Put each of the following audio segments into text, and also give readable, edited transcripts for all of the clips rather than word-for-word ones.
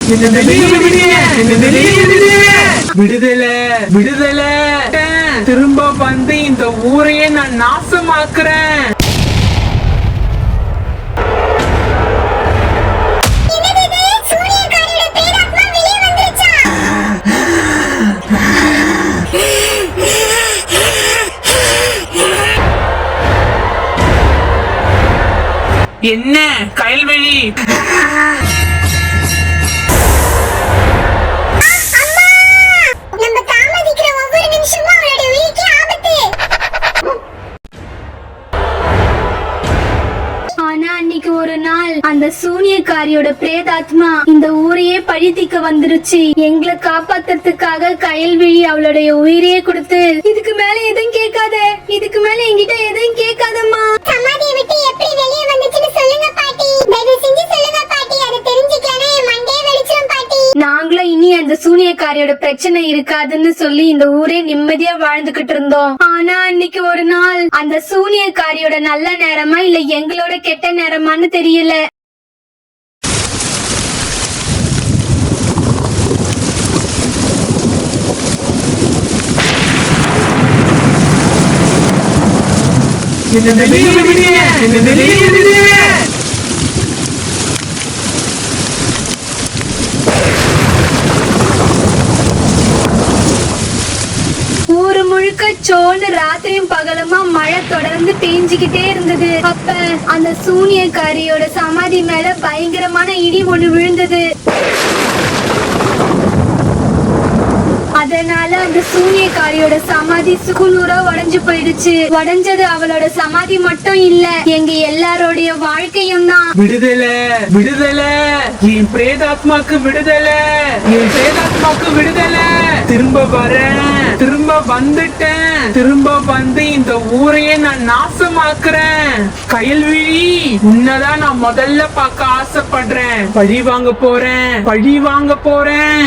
விடுதலை விடுதலை, திரும்ப வந்து இந்த ஊரையே நான் நாசமாக்குறேன். என்ன கயல்வழி? ஒரு நாள் அந்த சூனியக்காரியோட பிரேதாத்மா இந்த ஊரையே பழித்திக்க வந்துருச்சு. எங்களை காப்பாத்துறதுக்காக கயல்விழி அவளுடைய உயிரையே கொடுத்து, இதுக்கு மேல எதுவும் கேட்காத, இதுக்கு மேல என்கிட்ட எதுவும் கேட்காதம்மா. சமாதியை விட்டு எப்படி வெளியே வந்துச்சுன்னு சொல்லுங்க பாட்டி, தயவு செஞ்சு சொல்லுங்க பாட்டி, அதை தெரிஞ்சுக்கலனா என் மண்டையே வெடிச்சிரும் பாட்டி. நாங்களும் இனி அந்த சூனியக்காரியோட பிரச்சனை இருக்காதுன்னு சொல்லி இந்த ஊரே நிம்மதியா வாழ்ந்துகிட்டு இருந்தோம். ஆனா அன்னைக்கு ஒரு நாள் அந்த சூனியக்காரியோட நல்ல நேரமா இல்ல எங்களோட கெட்ட நேரமான்னு தெரியல. ஊரு முழுக்க சோழ ராத்திரியும் பகலுமா மழை தொடர்ந்து பெஞ்சுக்கிட்டே இருந்தது. அப்ப அந்த சூனியக்காரியோட சமாதி மேல பயங்கரமான இடி ஒண்ணு விழுந்தது. அதனால அந்த சூனியக்காரியோட சமாதி சுக்குநூறா உடைஞ்சு போயிடுச்சு. உடைஞ்சது அவளோட சமாதி மட்டும் இல்ல, எங்க எல்லாரோடைய வாழ்க்கையும் தான். விடுதலை விடுதலை, என் பிரேதாத்மாக்கு விடுதலை, என் பிரேதாத்மாக்கு விடுதலை. திரும்ப வரேன், திரும்ப வந்துட்டேன், திரும்ப வந்து இந்த ஊரையே நான் நாசமாக்குறேன். கயல்விழி, உன்னதான் நான் முதல்ல பார்க்க ஆசைப்படுறேன். பழி வாங்க போறேன், பழி வாங்க போறேன்.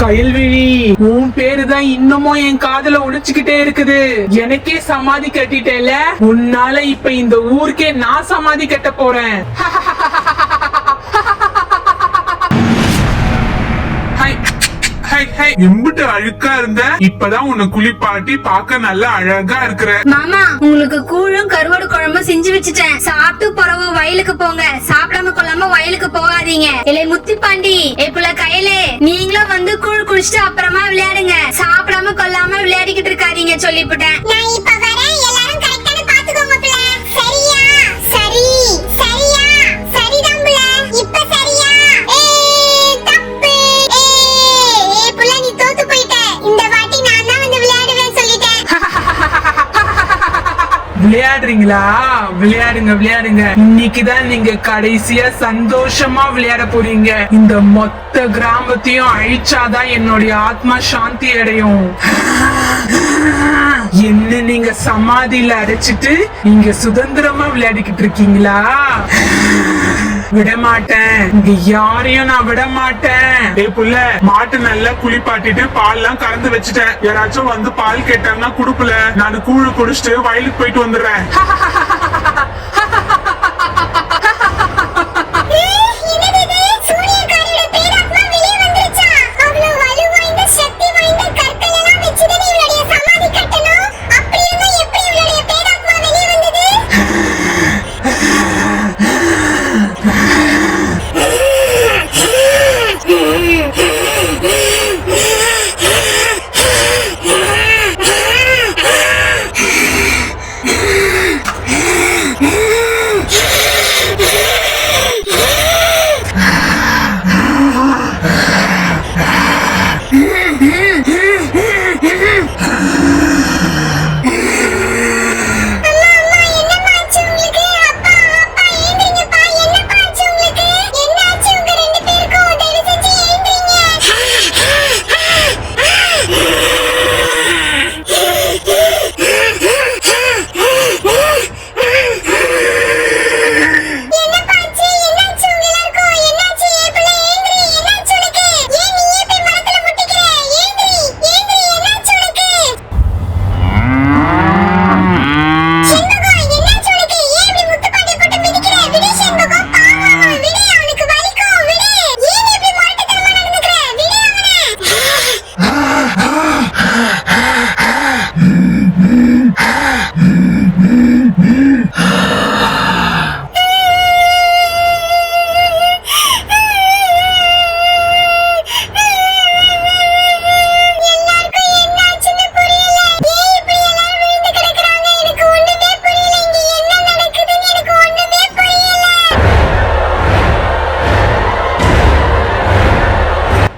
கயல்விழி, உன் பேருதான் இன்னமும் என் காதுல ஒழிச்சுக்கிட்டே இருக்குது. எனக்கே சமாதி கட்டிட்டேல, உன்னால இப்ப இந்த ஊருக்கே நான் சமாதி கட்ட போறேன். எம்பிட்டு அழுக்கா இருந்த, இப்பதான் உன்னை குளிப்பாட்டி பார்க்க நல்லா அழகா இருக்கிற. மாமா, உங்களுக்கு கூழும் கருவாடு குழம்பும் செஞ்சு வச்சுட்டேன். சாப்பிட்டு பிறகு வயலுக்கு போங்க, சாப்பிடாம கொள்ளாம வயலுக்கு போகாதீங்க. இல்லை முத்தி பாண்டி, எப்பல கயலே, நீங்களும் வந்து கூழ் குடிச்சிட்டு அப்புறமா விளையாடுங்க. சாப்பிடாம கொள்ளாம விளையாடிக்கிட்டு இருக்காதீங்க சொல்லிவிட்டேன். நான் இப்ப வரேன், எல்லாரும் கரெக்டான பாத்துக்கோங்க பிள்ளை. சரியா? சரி சரியா? சரிதான் பிள்ளை, இப்ப சரியா? தப்பு. புள்ள, நீ தோத்து போயிட்ட. இந்த வாட்டி நான் தான் வந்து விளையாடுவேன் சொல்லிட்டேன். விளையாடுறீங்களா? விளையாடுங்க விளையாடுங்க. இன்னைக்குதான் நீங்க கடைசியா சந்தோஷமா விளையாட போறீங்க. இந்த மொத்த கிராமத்தையும் அழிச்சாதான் என்னுடைய ஆத்மா சாந்தி அடையும். என்ன நீங்க சமாதியில அடைச்சிட்டு நீங்க சுதந்திரமா விளையாடிக்கிட்டு இருக்கீங்களா? விடமாட்டேன், இங்க யாரையும் நான் விட மாட்டேன். புள்ள, மாட்டு நல்லா குளிப்பாட்டிட்டு பால் எல்லாம் கறந்து வச்சுட்டேன். யாராச்சும் வந்து பால் கேட்டாங்கன்னா குடுப்புல, நான் கூழு குடிச்சிட்டு வயலுக்கு போயிட்டு வந்துடுறேன்.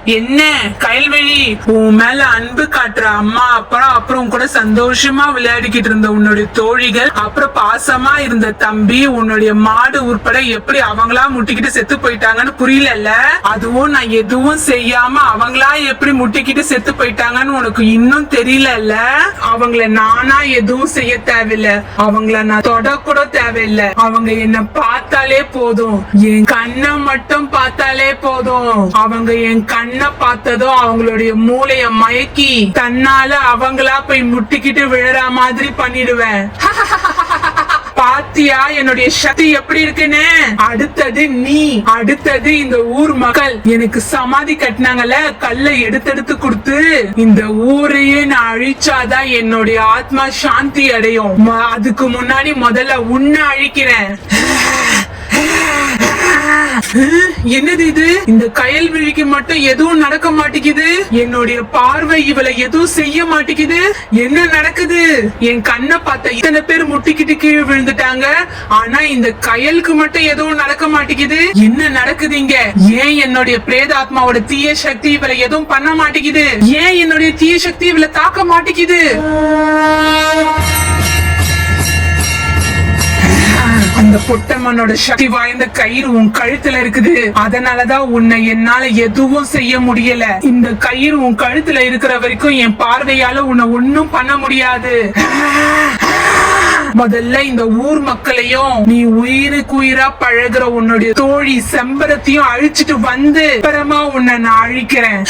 என்ன கயல்வெளி, உன் மேல அன்பு காட்டுற அம்மா அப்புறம் கூட சந்தோஷமா விளையாடிக்கிட்டு இருந்த உன்னுடைய தோழிகள், அப்புறம் பாசமா இருந்த தம்பி, உன்னுடைய மாடு உட்பட எப்படி அவங்களா முட்டிக்கிட்டு செத்து போயிட்டாங்கன்னு புரியல. அதுவும் நான் எதுவும் செய்யாம அவங்களா எப்படி முட்டிக்கிட்டு செத்து போயிட்டாங்கன்னு உனக்கு இன்னும் தெரியல. அவங்கள நானா எதுவும் செய்ய தேவையில்ல, அவங்கள நான் தொட கூட தேவையில்லை. அவங்க என்ன பார்த்தாலே போதும், என் கண்ணை மட்டும் பார்த்தாலே போதும். அவங்க என் கண்ணை பார்த்ததும் அவங்களுடைய மூளைய மயக்கி தன்னால அவங்களா போய் முட்டிக்கிட்டு விழற மாதிரி பண்ணிடுவேன். பாத்தியா என்னுடைய சக்தி எப்படி இருக்குன்னு? அடுத்தது நீ, அடுத்தது இந்த ஊர் மக்கள். எனக்கு சமாதி கட்டினாங்கல்ல, கல்லை எடுத்தெடுத்து கொடுத்து இந்த ஊரையே நான் அழிச்சாதான் என்னுடைய ஆத்மா சாந்தி அடையும். அதுக்கு முன்னாடி முதல்ல உன்னை அழிக்கிறேன். என்னது இது? இந்த கயல்விழிக்கு மட்டும் எதுவும் நடக்க மாட்டேங்குது. என்னுடைய பார்வை இவளை எதுவும் செய்ய மாட்டேங்குது. என்ன நடக்குது? என் கண்ணை பார்த்த இத்தனை பேர் முட்டிக்கிட்டு கீழே விழுந்துட்டாங்க, ஆனா இந்த கயலுக்கு மட்டும் எதுவும் நடக்க மாட்டேங்குது. என்ன நடக்குது இங்க? ஏன் என்னுடைய பிரேதாத்மாவோட தீய சக்தி இவளை எதுவும் பண்ண மாட்டேங்குது? ஏன் என்னுடைய தீய சக்தி இவளை தாக்க மாட்டேங்குது? அந்த பொட்டம்மனோட சக்தி வாய்ந்த கயிறு உன் கழுத்துல இருக்குது, அதனாலதான் உன்னை என்னால எதுவும் செய்ய முடியல. இந்த கயிறு உன் கழுத்துல இருக்கிற வரைக்கும் என் பார்வையால உன்னை ஒன்னும் பண்ண முடியாது. முதல்ல இந்த ஊர் மக்களையும் நீ உயிருக்கு உயிரா பழகுற உன்னுடைய தோழி செம்பரத்தையும் அழிச்சிட்டு வந்து அப்புறமா உன்னை நான் அழிக்கிறேன்.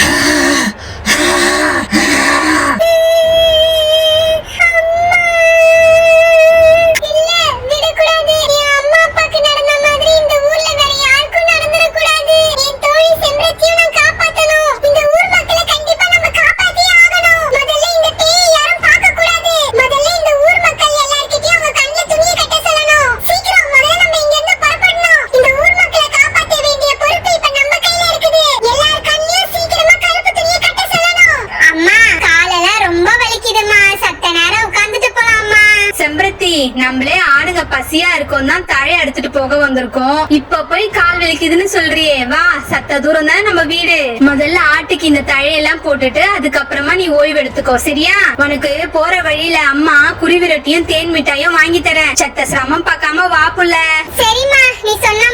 நம்மளே ஆடுங்க பசியா இருக்கும் தான் தழைய எடுத்துட்டு போக வந்திருக்கோம். இப்ப போய் கால் வலிக்குதுன்னு சொல்றியே, வா, சத்த தூரம் தானே நம்ம வீடு. முதல்ல ஆட்டுக்கு இந்த தழையெல்லாம் போட்டுட்டு அதுக்கப்புறமா நீ ஓய்வு எடுத்துக்கோ, சரியா? உனக்கு போற வழியில அம்மா குருவிரட்டியும் தேன் மிட்டாயும் வாங்கி தரேன். சத்த சிரமம் பார்க்காம வா புள்ள. சரிம்மா, நீ சொன்ன